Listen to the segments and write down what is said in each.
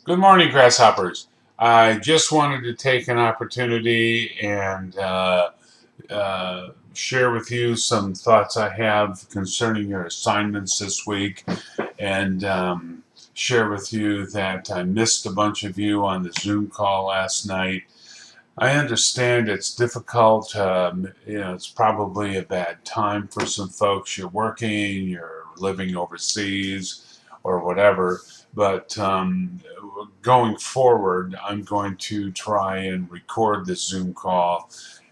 Good morning, grasshoppers. I just wanted to take an opportunity and share with you some thoughts I have concerning your assignments this week, and share with you that I missed a bunch of you on the Zoom call last night. I understand it's difficult. It's probably a bad time for some folks. You're working, you're living overseas, or whatever. But going forward, I'm going to try and record this Zoom call,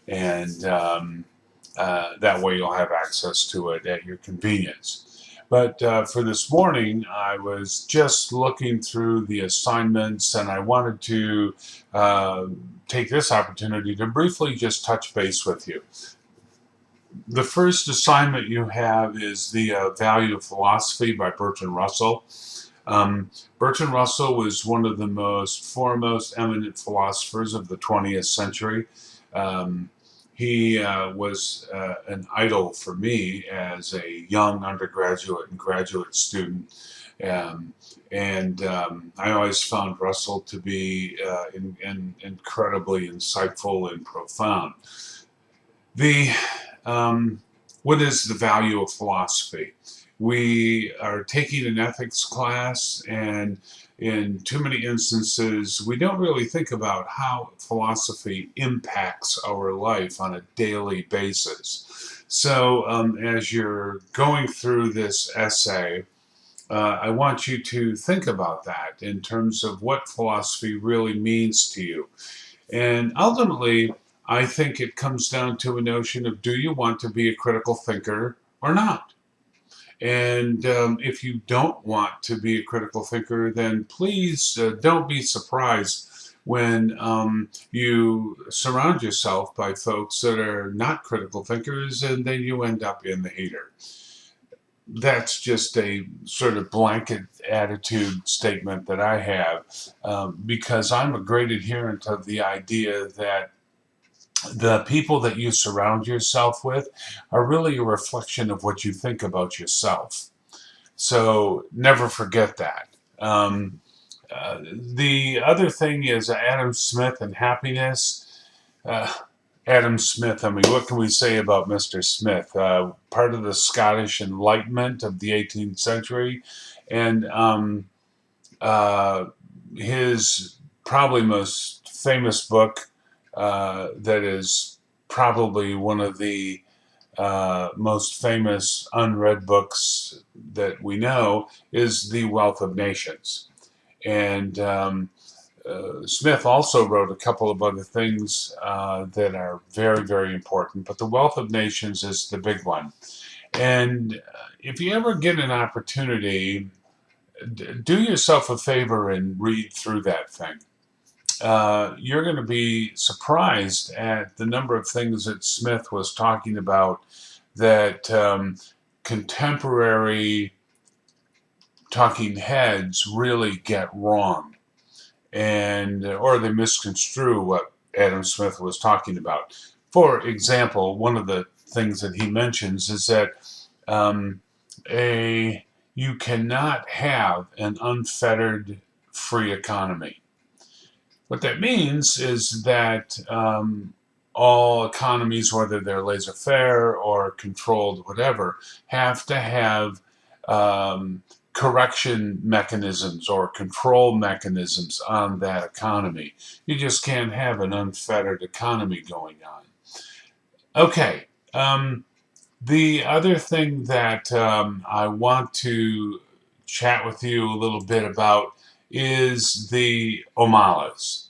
and that way you'll have access to it at your convenience. But for this morning, I was just looking through the assignments, and I wanted to uh, take this opportunity to briefly just touch base with you. The first assignment you have is the Value of Philosophy by Bertrand Russell. Bertrand Russell was one of the most foremost eminent philosophers of the 20th century. Um, he was an idol for me as a young undergraduate and graduate student. Um, and I always found Russell to be incredibly insightful and profound. The what is the value of philosophy? We are taking an ethics class, and in too many instances, we don't really think about how philosophy impacts our life on a daily basis. So, as you're going through this essay, I want you to think about that in terms of what philosophy really means to you. And ultimately, I think it comes down to a notion of, do you want to be a critical thinker or not? And if you don't want to be a critical thinker, then please don't be surprised when you surround yourself by folks that are not critical thinkers, and then you end up in the hater. That's just a sort of blanket attitude statement that I have, because I'm a great adherent of the idea that the people that you surround yourself with are really a reflection of what you think about yourself. So never forget that. The other thing is Adam Smith and happiness. Uh, Adam Smith, I mean, what can we say about Mr. Smith? Part of the Scottish Enlightenment of the 18th century. And uh, his probably most famous book, that is probably one of the most famous unread books that we know, is The Wealth of Nations. And Smith also wrote a couple of other things that are very, very important, but The Wealth of Nations is the big one. And if you ever get an opportunity, do yourself a favor and read through that thing. You're going to be surprised at the number of things that Smith was talking about that contemporary talking heads really get wrong, and or they misconstrue what Adam Smith was talking about. For example, one of the things that he mentions is that um, a you cannot have an unfettered free economy. What that means is that all economies, whether they're laissez faire or controlled, whatever, have to have correction mechanisms or control mechanisms on that economy. You just can't have an unfettered economy going on. Okay. Um, the other thing that I want to chat with you a little bit about is the Omalas.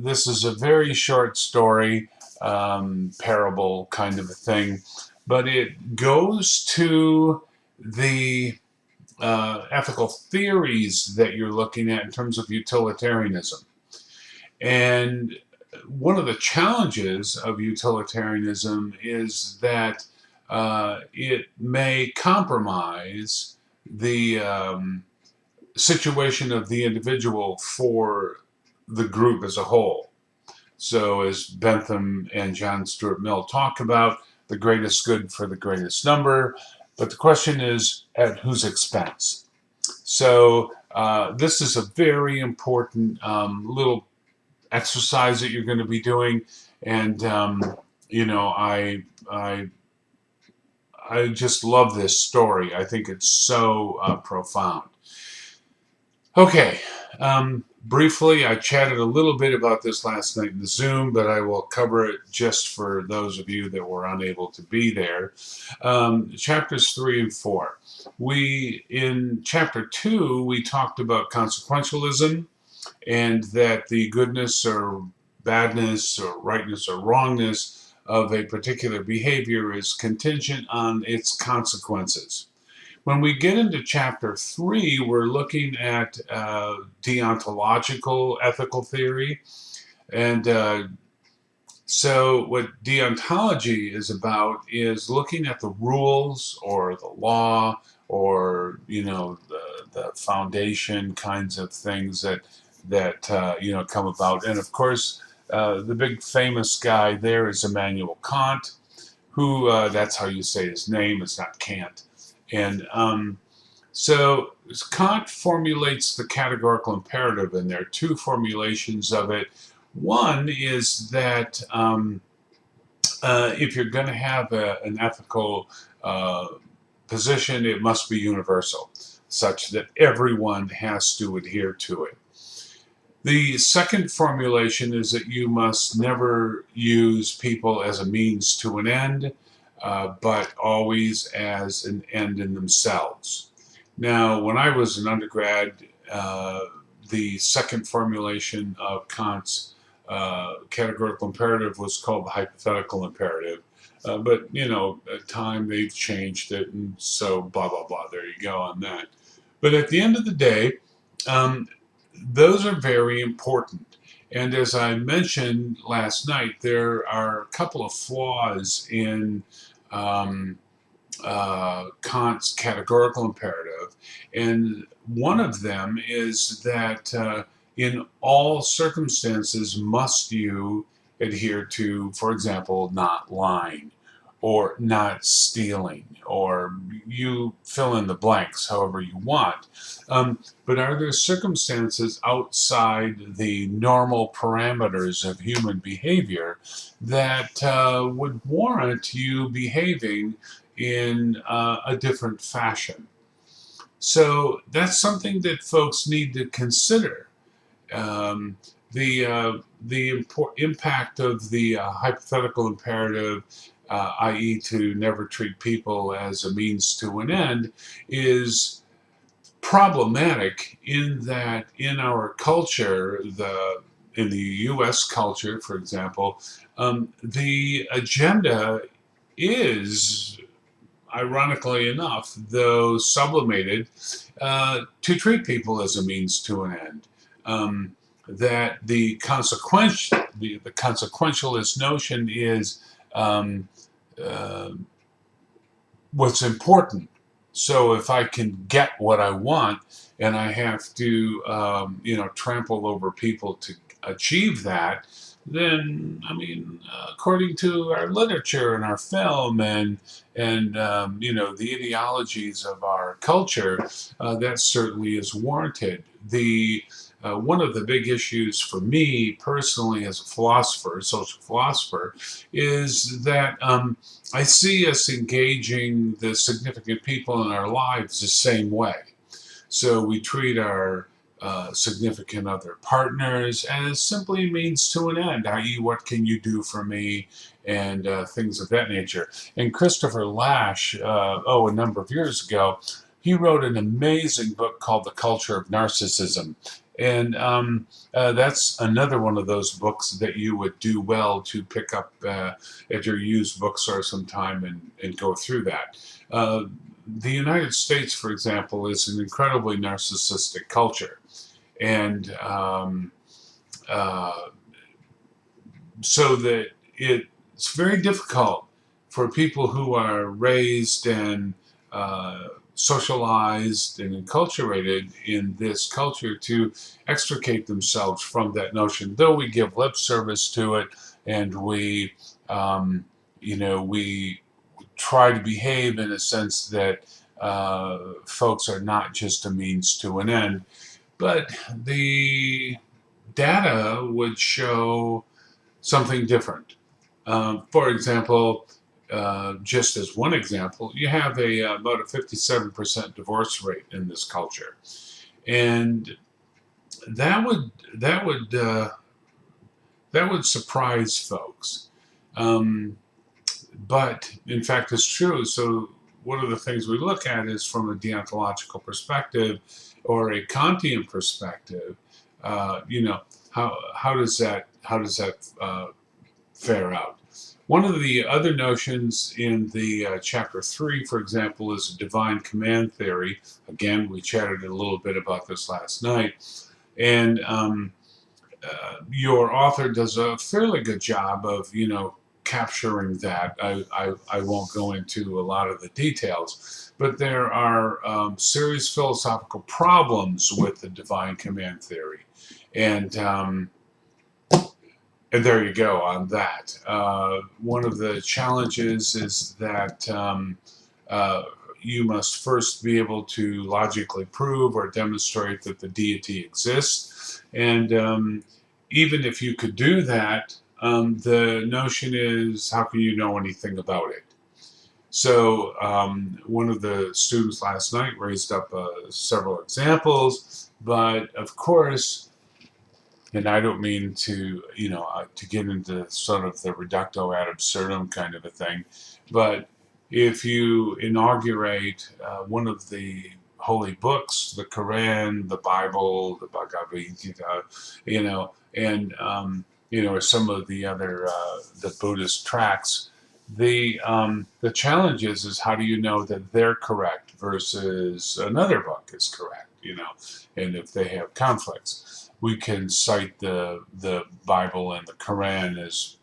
This is a very short story, parable kind of a thing, but it goes to the ethical theories that you're looking at in terms of utilitarianism. And one of the challenges of utilitarianism is that it may compromise the situation of the individual for the group as a whole. So, as Bentham and John Stuart Mill talk about, the greatest good for the greatest number. But the question is, at whose expense? So, This is a very important little exercise that you're going to be doing, and you know, I just love this story. I think it's so profound. Okay, briefly, I chatted a little bit about this last night in the Zoom, but I will cover it just for those of you that were unable to be there. Chapters 3 and 4. In chapter 2, we talked about consequentialism and that the goodness or badness or rightness or wrongness of a particular behavior is contingent on its consequences. When we get into chapter 3, we're looking at deontological ethical theory. And so, what deontology is about is looking at the rules or the law or, you know, the foundation kinds of things that you know, come about. And of course, the big famous guy there is Immanuel Kant, who that's how you say his name. It's not Kant. And so Kant formulates the categorical imperative, and there are two formulations of it. One is that if you're going to have an ethical position, it must be universal, such that everyone has to adhere to it. The second formulation is that you must never use people as a means to an end, but always as an end in themselves. Now, when I was an undergrad, the second formulation of Kant's categorical imperative was called the hypothetical imperative. But, you know, at time they've changed it, and so blah, blah, blah. There you go on that. But at the end of the day, um, those are very important. And as I mentioned last night, there are a couple of flaws in um, Kant's categorical imperative. And one of them is that in all circumstances, must you adhere to, for example, not lying or not stealing, or you fill in the blanks however you want. But are there circumstances outside the normal parameters of human behavior that would warrant you behaving in a different fashion? So that's something that folks need to consider. Um, the impact of the hypothetical imperative, i.e., to never treat people as a means to an end, is problematic in that in our culture, in the U.S. culture, for example, the agenda is, ironically enough, though sublimated, to treat people as a means to an end. That the consequentialist notion is um, uh, what's important. So if I can get what I want, and I have to, you know, trample over people to achieve that, then I mean, according to our literature and our film and you know, the ideologies of our culture, that certainly is warranted. The One of the big issues for me personally, as a philosopher, a social philosopher, is that I see us engaging the significant people in our lives the same way. So we treat our significant other partners as simply means to an end, i.e., what can you do for me, and things of that nature. And Christopher Lasch, a number of years ago, he wrote an amazing book called The Culture of Narcissism. And that's another one of those books that you would do well to pick up at your used bookstore sometime and go through that. The United States, for example, is an incredibly narcissistic culture. And uh, so that it's very difficult for people who are raised and socialized and enculturated in this culture to extricate themselves from that notion. Though we give lip service to it, and um, we try to behave in a sense that folks are not just a means to an end. But the data would show something different. For example, just as one example, you have about a 57% divorce rate in this culture, and that would that would uh, that would surprise folks. Um, but in fact, it's true. So one of the things we look at is from a deontological perspective or a Kantian perspective. You know, how does that fare out? One of the other notions in the chapter 3, for example, is a divine command theory. Again, we chatted a little bit about this last night, and your author does a fairly good job of, capturing that. I won't go into a lot of the details, but there are serious philosophical problems with the divine command theory, and and there you go on that. One of the challenges is that uh, you must first be able to logically prove or demonstrate that the deity exists. And even if you could do that, the notion is, how can you know anything about it? So one of the students last night raised up several examples, but of course, and I don't mean to, to get into sort of the reducto ad absurdum kind of a thing, but if you inaugurate one of the holy books, the Quran, the Bible, the Bhagavad Gita, and or some of the other the Buddhist tracts, the challenge is how do you know that they're correct versus another book is correct, and if they have conflicts, we can cite the Bible and the Quran as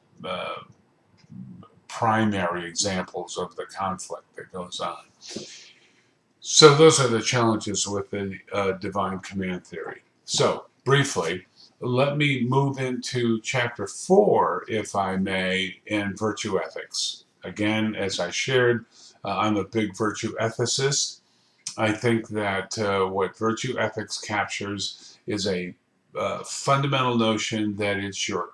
primary examples of the conflict that goes on. So those are the challenges with the divine command theory. So briefly, let me move into chapter 4, if I may, in virtue ethics. Again, as I shared, I'm a big virtue ethicist. I think that what virtue ethics captures is a fundamental notion that it's your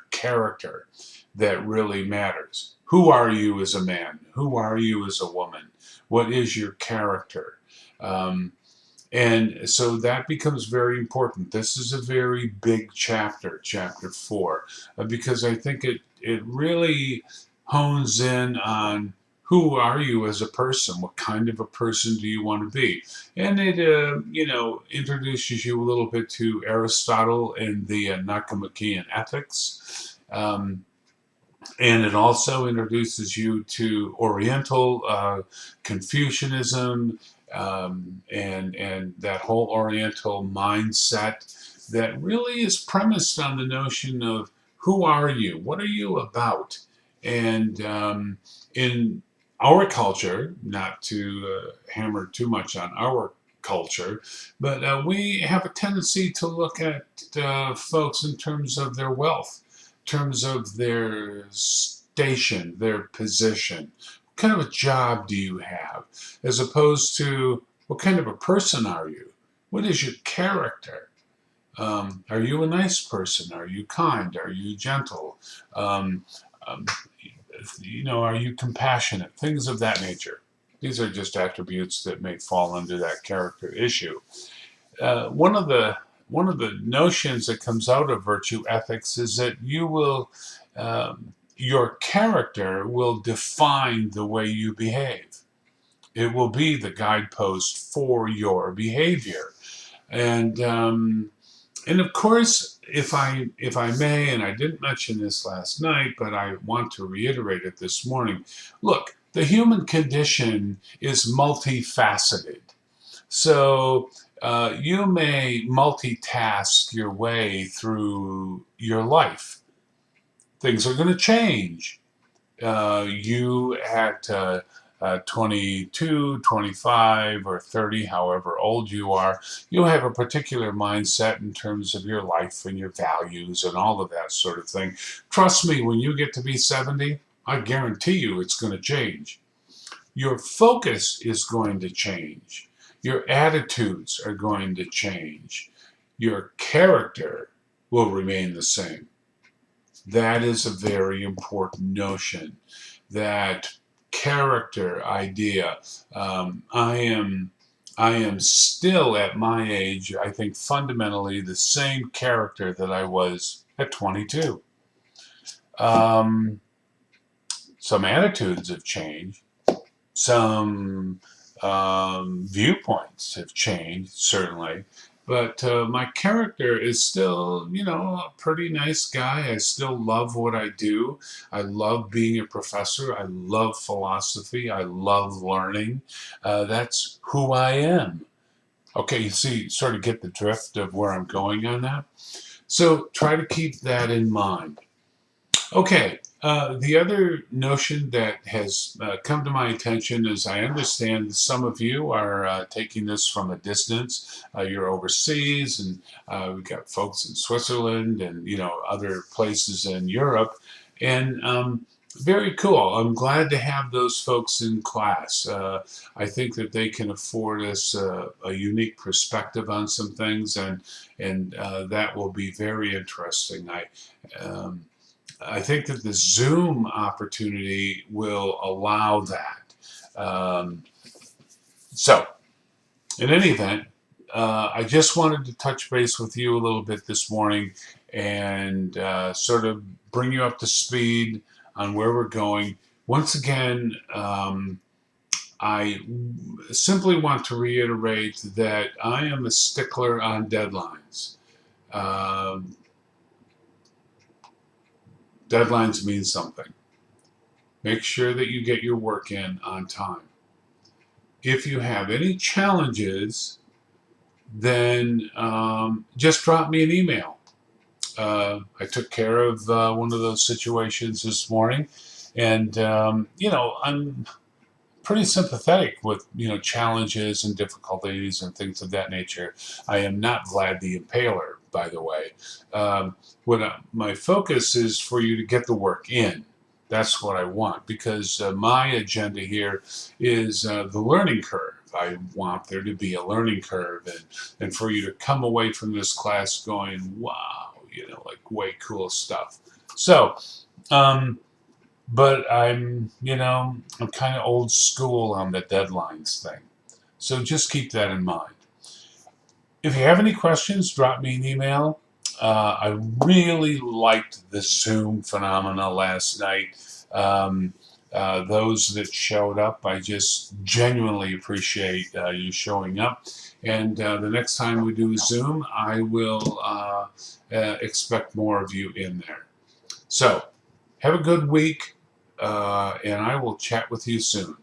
character that really matters. Who are you as a man? Who are you as a woman? What is your character? Um, and so that becomes very important. This is a very big chapter, chapter 4, because I think it really hones in on who are you as a person? What kind of a person do you want to be? And it, introduces you a little bit to Aristotle and the Nicomachean Ethics. And it also introduces you to Oriental Confucianism, and that whole Oriental mindset that really is premised on the notion of who are you? What are you about? And in our culture, not to hammer too much on our culture, but we have a tendency to look at folks in terms of their wealth, terms of their station, their position. What kind of a job do you have? As opposed to what kind of a person are you? What is your character? Are you a nice person? Are you kind? Are you gentle? Um, um, are you compassionate? Things of that nature. These are just attributes that may fall under that character issue. One of the notions that comes out of virtue ethics is that your character will define the way you behave. It will be the guidepost for your behavior, and of course, if I may, and I didn't mention this last night, but I want to reiterate it this morning. Look, the human condition is multifaceted. So you may multitask your way through your life. Things are going to change. You at 22, 25, or 30, however old you are, you have a particular mindset in terms of your life and your values and all of that sort of thing. Trust me, when you get to be 70, I guarantee you it's going to change. your focus is going to change. Your attitudes are going to change. Your character will remain the same. That is a very important notion. That character idea. I am still at my age, I think fundamentally the same character that I was at 22. Um, some attitudes have changed. Some viewpoints have changed, certainly. But my character is still, a pretty nice guy. I still love what I do. I love being a professor. I love philosophy. I love learning. That's who I am. Okay, you see, sort of get the drift of where I'm going on that. So try to keep that in mind. Okay, the other notion that has come to my attention is I understand some of you are taking this from a distance. You're overseas, and we've got folks in Switzerland and other places in Europe, and very cool. I'm glad to have those folks in class. I think that they can afford us a unique perspective on some things, and that will be very interesting. Um, I think that the Zoom opportunity will allow that. Um, so, in any event, I just wanted to touch base with you a little bit this morning and sort of bring you up to speed on where we're going. Once again, I simply want to reiterate that I am a stickler on deadlines. Um, Deadlines mean something. Make sure that you get your work in on time. If you have any challenges, then just drop me an email. I took care of one of those situations this morning, and I'm pretty sympathetic with challenges and difficulties and things of that nature. I am not Vlad the Impaler, by the way. My focus is for you to get the work in. That's what I want, because my agenda here is the learning curve. I want there to be a learning curve, and for you to come away from this class going, wow, like way cool stuff. So, but I'm kind of old school on the deadlines thing. So just keep that in mind. If you have any questions, drop me an email. I really liked the Zoom phenomena last night. Um, those that showed up, I just genuinely appreciate you showing up. And the next time we do Zoom, I will expect more of you in there. So have a good week, and I will chat with you soon.